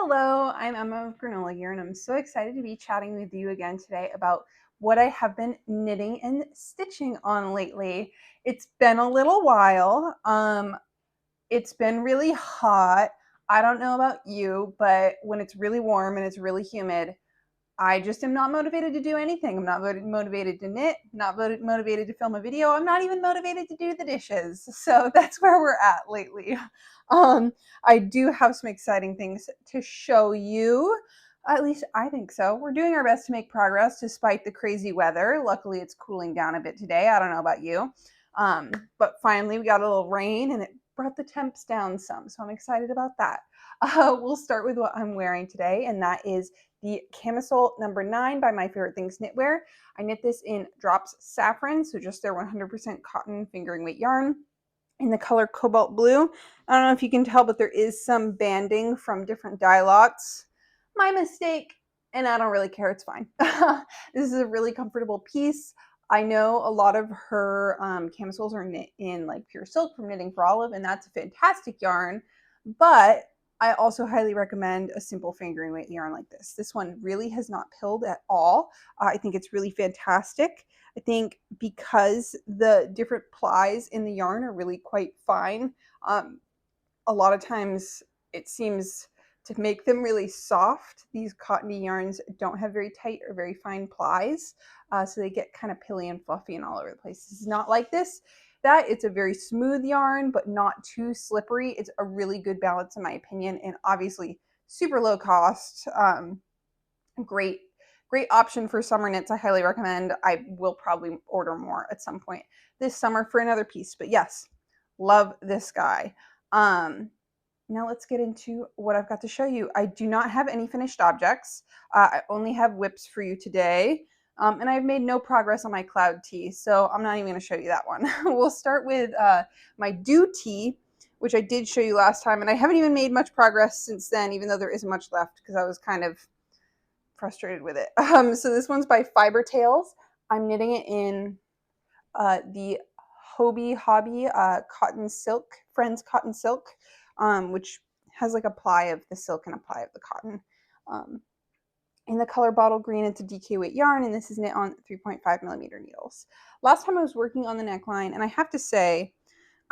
Hello, I'm Emma of Granola here, and I'm so excited to be chatting with you again today about what I have been knitting and stitching on lately. It's been a little while. It's been really hot. I don't know about you, but when it's really warm and it's really humid, I just am not motivated to do anything. I'm not motivated to knit, not motivated to film a video. I'm not even motivated to do the dishes. So that's where we're at lately. I do have some exciting things to show you. At least I think so. We're doing our best to make progress despite the crazy weather. Luckily, it's cooling down a bit today. I don't know about you. But finally, we got a little rain and it brought the temps down some. So I'm excited about that. We'll start with what I'm wearing today, and that is the camisole number 9 by My Favorite Things Knitwear. I knit this in Drops Saffron, so just their 100% cotton fingering weight yarn in the color Cobalt Blue. I don't know if you can tell, but there is some banding from different dye lots. My mistake, and I don't really care, it's fine. This is a really comfortable piece. I know a lot of her camisoles are knit in like pure silk from Knitting for Olive, and that's a fantastic yarn, but I also highly recommend a simple fingering weight yarn like this. This one really has not pilled at all. I think it's really fantastic. I think because the different plies in the yarn are really quite fine, a lot of times it seems to make them really soft. These cottony yarns don't have very tight or very fine plies, so they get kind of pilly and fluffy and all over the place. This is not like this. It's a very smooth yarn, but not too slippery. It's a really good balance in my opinion, and obviously super low cost. Great option for summer knits. I highly recommend. I will probably order more at some point this summer for another piece, but yes, love this guy. Now let's get into what I've got to show you. I do not have any finished objects. I only have WIPs for you today. And I've made no progress on my cloud tee, so I'm not even going to show you that one. We'll start with my dew tee, which I did show you last time, and I haven't even made much progress since then, even though there isn't much left because I was kind of frustrated with it. So this one's by Fiber Tales. I'm knitting it in the Hobby cotton silk, Friends cotton silk, which has like a ply of the silk and a ply of the cotton. In the color Bottle Green, it's a DK weight yarn, and this is knit on 3.5 millimeter needles. Last time I was working on the neckline, and I have to say,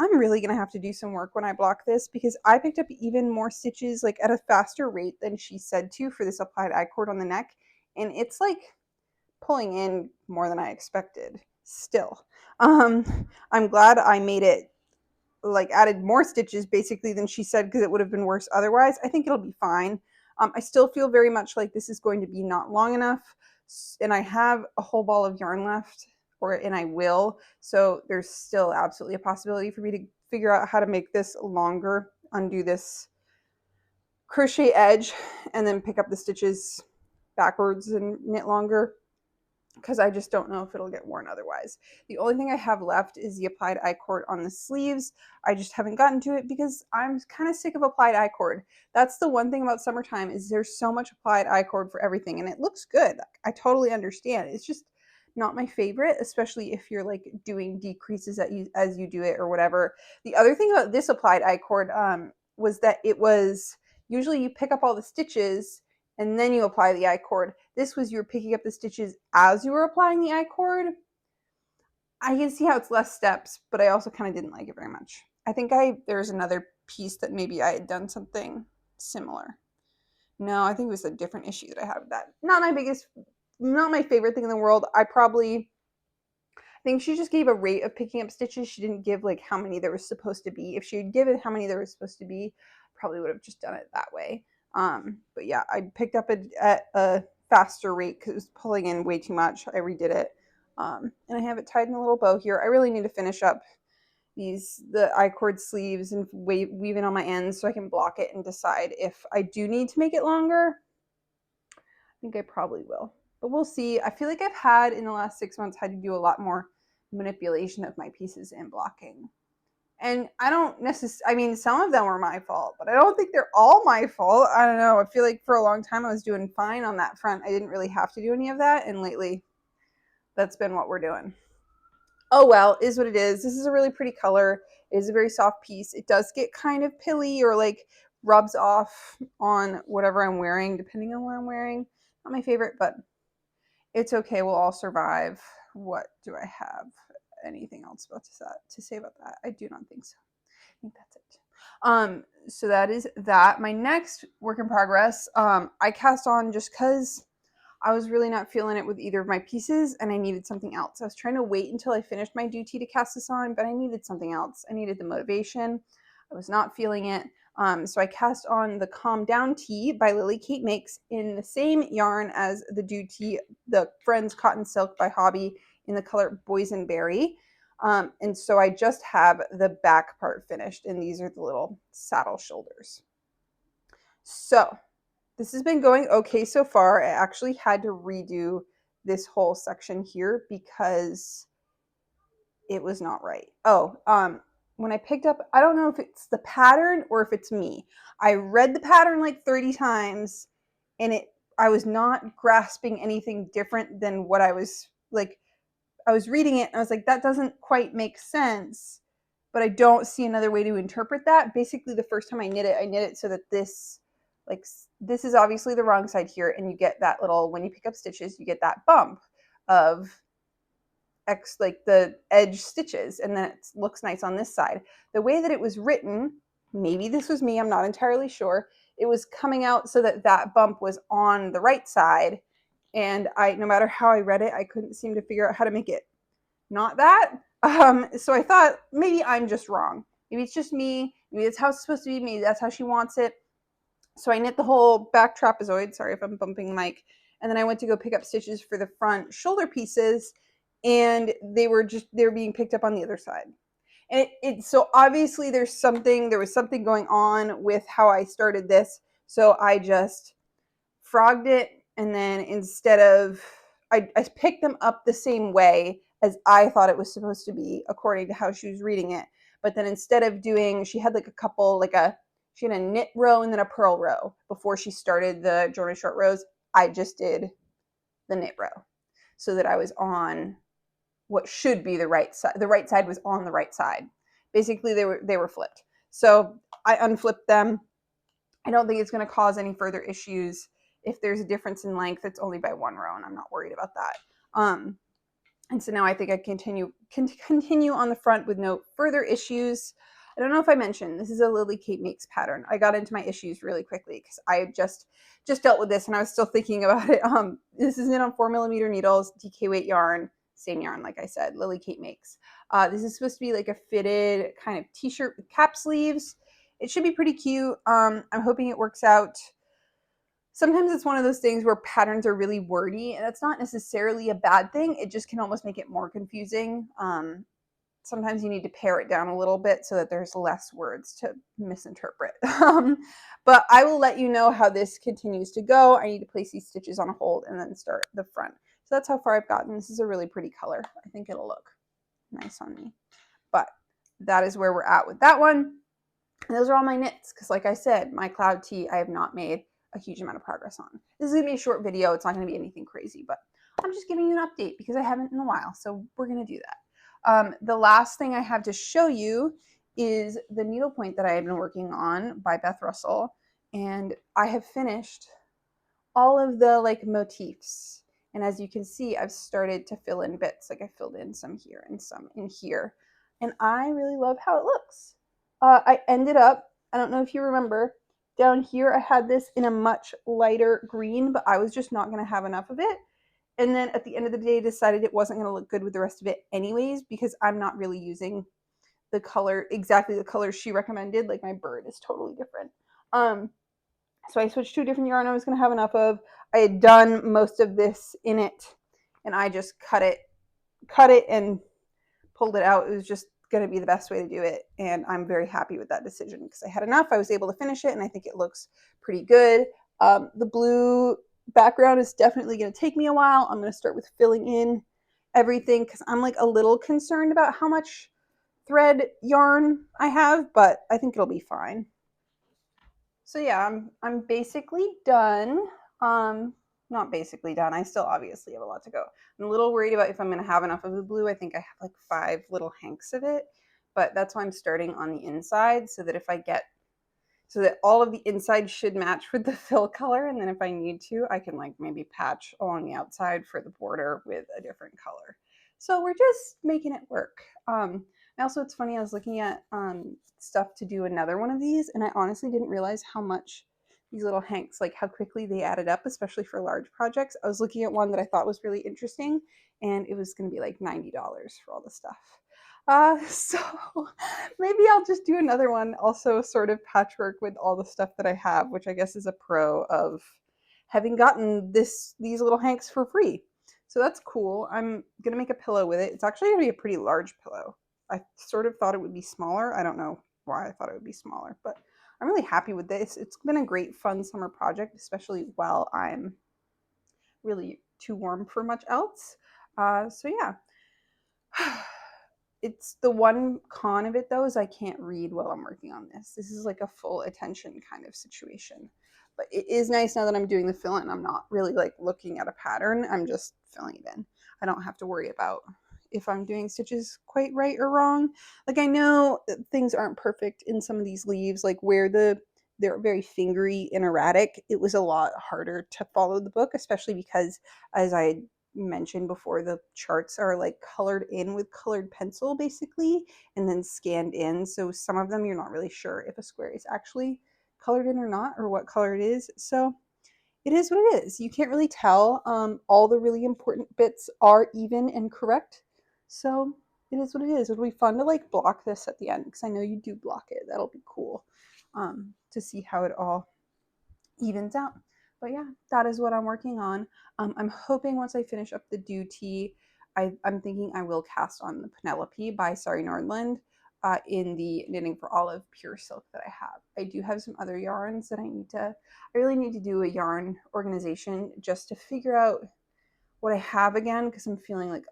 I'm really going to have to do some work when I block this because I picked up even more stitches like at a faster rate than she said to for this applied I-cord on the neck, and it's like pulling in more than I expected still. I'm glad I made it, like added more stitches basically than she said because it would have been worse otherwise. I think it'll be fine. I still feel very much like this is going to be not long enough, and I have a whole ball of yarn left, and I will, so there's still absolutely a possibility for me to figure out how to make this longer, undo this crochet edge, and then pick up the stitches backwards and knit longer, because I just don't know if it'll get worn otherwise. The only thing I have left is the applied I-cord on the sleeves. I just haven't gotten to it because I'm kind of sick of applied I-cord. That's the one thing about summertime, is there's so much applied I-cord for everything, and it looks good. I totally understand. It's just not my favorite, especially if you're like doing decreases as you do it or whatever. The other thing about this applied I-cord was that it was usually you pick up all the stitches and then you apply the I-cord. This was you were picking up the stitches as you were applying the I-cord. I can see how it's less steps, but I also kind of didn't like it very much. I think there's another piece that maybe I had done something similar. No, I think it was a different issue that I had with that. Not my favorite thing in the world. I think she just gave a rate of picking up stitches. She didn't give like how many there was supposed to be. If she had given how many there was supposed to be, I probably would have just done it that way. But yeah, I picked up at a faster rate because it was pulling in way too much. I redid it. And I have it tied in a little bow here. I really need to finish up the I-cord sleeves and weave it on my ends so I can block it and decide if I do need to make it longer. I think I probably will, but we'll see. I feel like I've had in the last 6 months had to do a lot more manipulation of my pieces and blocking. And I don't necessarily, I mean, some of them were my fault, but I don't think they're all my fault. I don't know. I feel like for a long time I was doing fine on that front. I didn't really have to do any of that. And lately, that's been what we're doing. Oh, well, is what it is. This is a really pretty color. It is a very soft piece. It does get kind of pilly or like rubs off on whatever I'm wearing, depending on what I'm wearing. Not my favorite, but it's okay. We'll all survive. What do I have? Anything else about to say about that? I do not think so. I think that's it. So that is that. My next work in progress, I cast on just because I was really not feeling it with either of my pieces and I needed something else. I was trying to wait until I finished my duty to cast this on, but I needed something else. I needed the motivation. I was not feeling it. So I cast on the Calm Down Tee by Lily Kate Makes in the same yarn as the duty, the Friends Cotton Silk by Hobby in the color Boysenberry. And so I just have the back part finished, and these are the little saddle shoulders. So this has been going okay so far. I actually had to redo this whole section here because it was not right. When I picked up, I don't know if it's the pattern or if it's me. I read the pattern like 30 times and I was not grasping anything different than what I was like. I was reading it and I was like, that doesn't quite make sense, but I don't see another way to interpret that. Basically, the first time I knit it so that this is obviously the wrong side here, and you get that little, when you pick up stitches, you get that bump of like the edge stitches, and then it looks nice on this side. The way that it was written, maybe this was me, I'm not entirely sure, it was coming out so that that bump was on the right side, and no matter how I read it, I couldn't seem to figure out how to make it not that. So I thought maybe I'm just wrong. Maybe it's just me. Maybe that's how it's supposed to be. Maybe that's how she wants it. So I knit the whole back trapezoid. Sorry if I'm bumping the mic. And then I went to go pick up stitches for the front shoulder pieces, and they were being picked up on the other side. And so obviously there was something going on with how I started this. So I just frogged it, and then instead of, I picked them up the same way as I thought it was supposed to be according to how she was reading it. But then instead of doing, she had she had a knit row and then a purl row before she started the German short rows. I just did the knit row so that I was on what should be the right side. The right side was on the right side. Basically, they were flipped. So I unflipped them. I don't think it's going to cause any further issues. If there's a difference in length, it's only by one row, and I'm not worried about that. And so now I think I can continue on the front with no further issues. I don't know if I mentioned, this is a Lily Kate Makes pattern. I got into my issues really quickly because I just dealt with this and I was still thinking about it. This is knit on 4mm needles, DK weight yarn, same yarn, like I said, Lily Kate Makes. This is supposed to be like a fitted kind of t-shirt with cap sleeves. It should be pretty cute. I'm hoping it works out. Sometimes it's one of those things where patterns are really wordy, and that's not necessarily a bad thing. It just can almost make it more confusing. Sometimes you need to pare it down a little bit so that there's less words to misinterpret. But I will let you know how this continues to go. I need to place these stitches on hold and then start the front. So that's how far I've gotten. This is a really pretty color. I think it'll look nice on me. But that is where we're at with that one. And those are all my knits, because like I said, my cloud tee I have not made a huge amount of progress on. This is going to be a short video. It's not going to be anything crazy, but I'm just giving you an update because I haven't in a while. So we're going to do that. The last thing I have to show you is the needlepoint that I have been working on by Beth Russell. And I have finished all of the like motifs. And as you can see, I've started to fill in bits. Like I filled in some here and some in here. And I really love how it looks. I ended up, I don't know if you remember, down here I had this in a much lighter green, but I was just not going to have enough of it. And then at the end of the day, decided it wasn't going to look good with the rest of it anyways, because I'm not really using the color, exactly the color she recommended. Like my bird is totally different. So I switched to a different yarn I was going to have enough of. I had done most of this in it, and I just cut it and pulled it out. It was just going to be the best way to do it, and I'm very happy with that decision because I had enough. I was able to finish it, and I think it looks pretty good. The blue background is definitely going to take me a while. I'm going to start with filling in everything because I'm like a little concerned about how much thread yarn I have, but I think it'll be fine. So yeah, I'm basically done. Not basically done. I still obviously have a lot to go. I'm a little worried about if I'm going to have enough of the blue. I think I have like 5 little hanks of it, but that's why I'm starting on the inside so that if I get so that all of the inside should match with the fill color. And then if I need to, I can like maybe patch along the outside for the border with a different color. So we're just making it work. Also, it's funny, I was looking at stuff to do another one of these, and I honestly didn't realize how much these little hanks, like how quickly they added up, especially for large projects. I was looking at one that I thought was really interesting, and it was going to be like $90 for all the stuff. So maybe I'll just do another one, also sort of patchwork with all the stuff that I have, which I guess is a pro of having gotten these little hanks for free. So that's cool. I'm gonna make a pillow with it. It's actually gonna be a pretty large pillow. I sort of thought it would be smaller. I don't know why I thought it would be smaller, but I'm really happy with this. It's been a great fun summer project, especially while I'm really too warm for much else. So yeah. It's the one con of it though is I can't read while I'm working on this. This is like a full attention kind of situation. But it is nice now that I'm doing the fill in. I'm not really like looking at a pattern. I'm just filling it in. I don't have to worry about if I'm doing stitches quite right or wrong. Like I know things aren't perfect in some of these leaves, like where they're very fingery and erratic. It was a lot harder to follow the book, especially because, as I mentioned before, the charts are like colored in with colored pencil basically, and then scanned in. So some of them you're not really sure if a square is actually colored in or not, or what color it is. So it is what it is. You can't really tell. All the really important bits are even and correct. So it is what it is. It'll be fun to like block this at the end, because I know you do block it. That'll be cool to see how it all evens out. But yeah, that is what I'm working on. I'm hoping once I finish up the duty, I'm thinking I will cast on the Penelope by Sari Nordland in the Knitting for Olive pure silk that I have. I do have some other yarns that I really need to do a yarn organization just to figure out what I have again, because I'm feeling like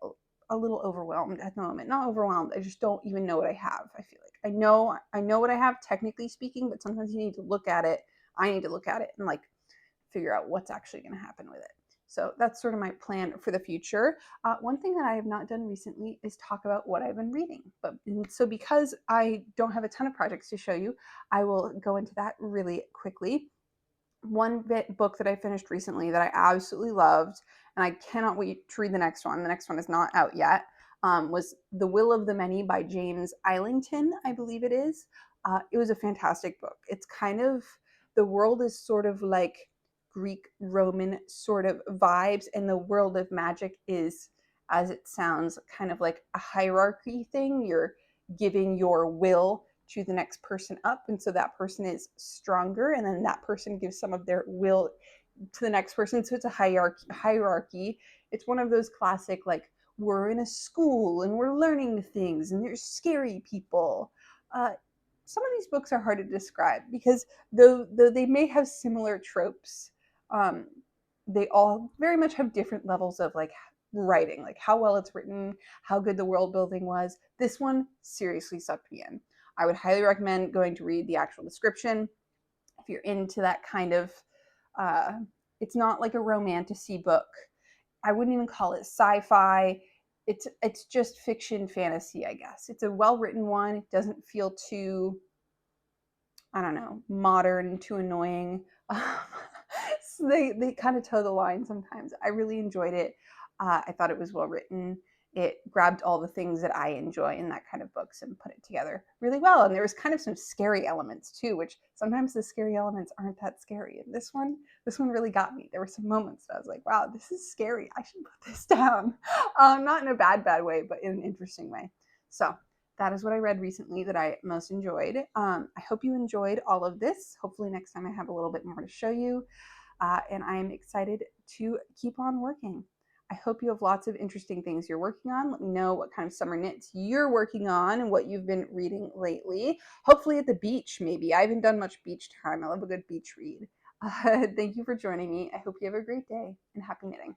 a little overwhelmed at the moment. Not overwhelmed, I just don't even know what I have. I feel like I know what I have technically speaking, but sometimes you need to look at it. I need to look at it and like figure out what's actually going to happen with it. So that's sort of my plan for the future. One thing that I have not done recently is talk about what I've been reading. So because I don't have a ton of projects to show you, I will go into that really quickly. One book that I finished recently that I absolutely loved, and I cannot wait to read the next one. The next one is not out yet. Was The Will of the Many by James Islington, I believe it is. It was a fantastic book. It's kind of, the world is sort of like Greek Roman sort of vibes, and the world of magic is, as it sounds, kind of like a hierarchy thing. You're giving your will to the next person up, and so that person is stronger, and then that person gives some of their will to the next person. So it's a hierarchy. It's one of those classic, like, we're in a school and we're learning things and there's scary people. Some of these books are hard to describe because though they may have similar tropes, they all very much have different levels of like writing, like how well it's written, how good the world building was. This one seriously sucked me in. I would highly recommend going to read the actual description if you're into that kind of. It's not like a romantasy book. I wouldn't even call it sci-fi. It's just fiction fantasy, I guess. It's a well-written one. It doesn't feel too, I don't know, modern, too annoying. So they kind of toe the line sometimes. I really enjoyed it. I thought it was well written. It grabbed all the things that I enjoy in that kind of books and put it together really well. And there was kind of some scary elements too, which sometimes the scary elements aren't that scary. And this one really got me. There were some moments that I was like, wow, this is scary. I should put this down. Not in a bad way, but in an interesting way. So that is what I read recently that I most enjoyed. I hope you enjoyed all of this. Hopefully next time I have a little bit more to show you. And I'm excited to keep on working. I hope you have lots of interesting things you're working on. Let me know what kind of summer knits you're working on and what you've been reading lately. Hopefully at the beach, maybe. I haven't done much beach time. I love a good beach read. Thank you for joining me. I hope you have a great day and happy knitting.